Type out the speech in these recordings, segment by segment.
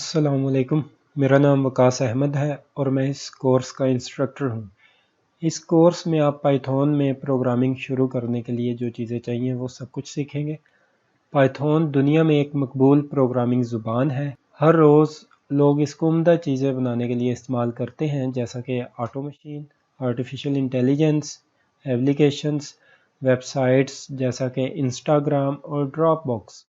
السلام علیکم، میرا نام وقاص احمد ہے اور میں اس کورس کا انسٹرکٹر ہوں۔ اس کورس میں آپ پائتھون میں پروگرامنگ شروع کرنے کے لیے جو چیزیں چاہیے وہ سب کچھ سیکھیں گے۔ پائتھون دنیا میں ایک مقبول پروگرامنگ زبان ہے۔ ہر روز لوگ اس کو عمدہ چیزیں بنانے کے لیے استعمال کرتے ہیں، جیسا کہ auto machine, artificial intelligence, applications, web sites جیسا کہ انسٹاگرام اور ڈراپ باکس۔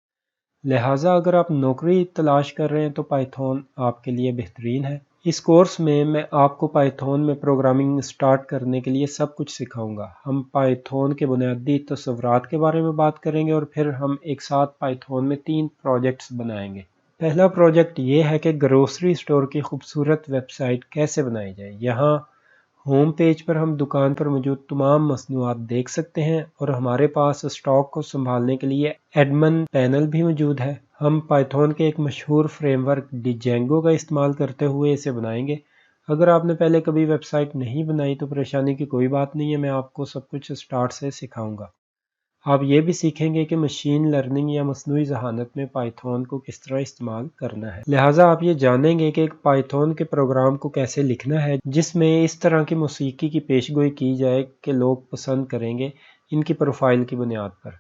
لہٰذا اگر آپ نوکری تلاش کر رہے ہیں تو پائتھون آپ کے لیے بہترین ہے۔ اس کورس میں آپ کو پائتھون میں پروگرامنگ سٹارٹ کرنے کے لیے سب کچھ سکھاؤں گا۔ ہم پائتھون کے بنیادی تصورات کے بارے میں بات کریں گے اور پھر ہم ایک ساتھ پائتھون میں 3 پروجیکٹس بنائیں گے۔ پہلا پروجیکٹ یہ ہے کہ گروسری سٹور کی خوبصورت ویب سائٹ کیسے بنائی جائے۔ یہاں ہوم پیج پر ہم دکان پر موجود تمام مصنوعات دیکھ سکتے ہیں اور ہمارے پاس اسٹاک کو سنبھالنے کے لیے ایڈمن پینل بھی موجود ہے۔ ہم پائتھون کے ایک مشہور فریم ورک ڈیجینگو کا استعمال کرتے ہوئے اسے بنائیں گے۔ اگر آپ نے پہلے کبھی ویب سائٹ نہیں بنائی تو پریشانی کی کوئی بات نہیں ہے، میں آپ کو سب کچھ سٹارٹ سے سکھاؤں گا۔ آپ یہ بھی سیکھیں گے کہ مشین لرننگ یا مصنوعی ذہانت میں پائتھون کو کس طرح استعمال کرنا ہے۔ لہٰذا آپ یہ جانیں گے کہ ایک پائتھون کے پروگرام کو کیسے لکھنا ہے جس میں اس طرح کی موسیقی کی پیشگوئی کی جائے کہ لوگ پسند کریں گے ان کی پروفائل کی بنیاد پر۔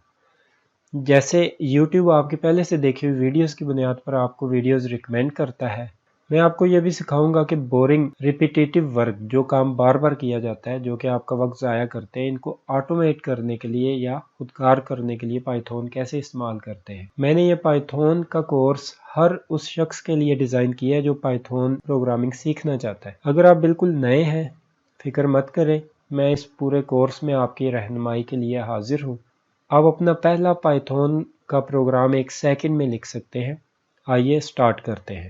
جیسے یوٹیوب آپ کے پہلے سے دیکھی ہوئی ویڈیوز کی بنیاد پر آپ کو ویڈیوز ریکمینڈ کرتا ہے۔ میں آپ کو یہ بھی سکھاؤں گا کہ بورنگ ریپیٹیٹیو ورک، جو کام بار بار کیا جاتا ہے جو کہ آپ کا وقت ضائع کرتے ہیں، ان کو آٹومیٹ کرنے کے لیے یا خودکار کرنے کے لیے پائتھون کیسے استعمال کرتے ہیں۔ میں نے یہ پائتھون کا کورس ہر اس شخص کے لیے ڈیزائن کیا ہے جو پائتھون پروگرامنگ سیکھنا چاہتا ہے۔ اگر آپ بالکل نئے ہیں، فکر مت کریں، میں اس پورے کورس میں آپ کی رہنمائی کے لیے حاضر ہوں۔ آپ اپنا پہلا پائتھون کا پروگرام 1 سیکنڈ میں لکھ سکتے ہیں۔ آئیے سٹارٹ کرتے ہیں۔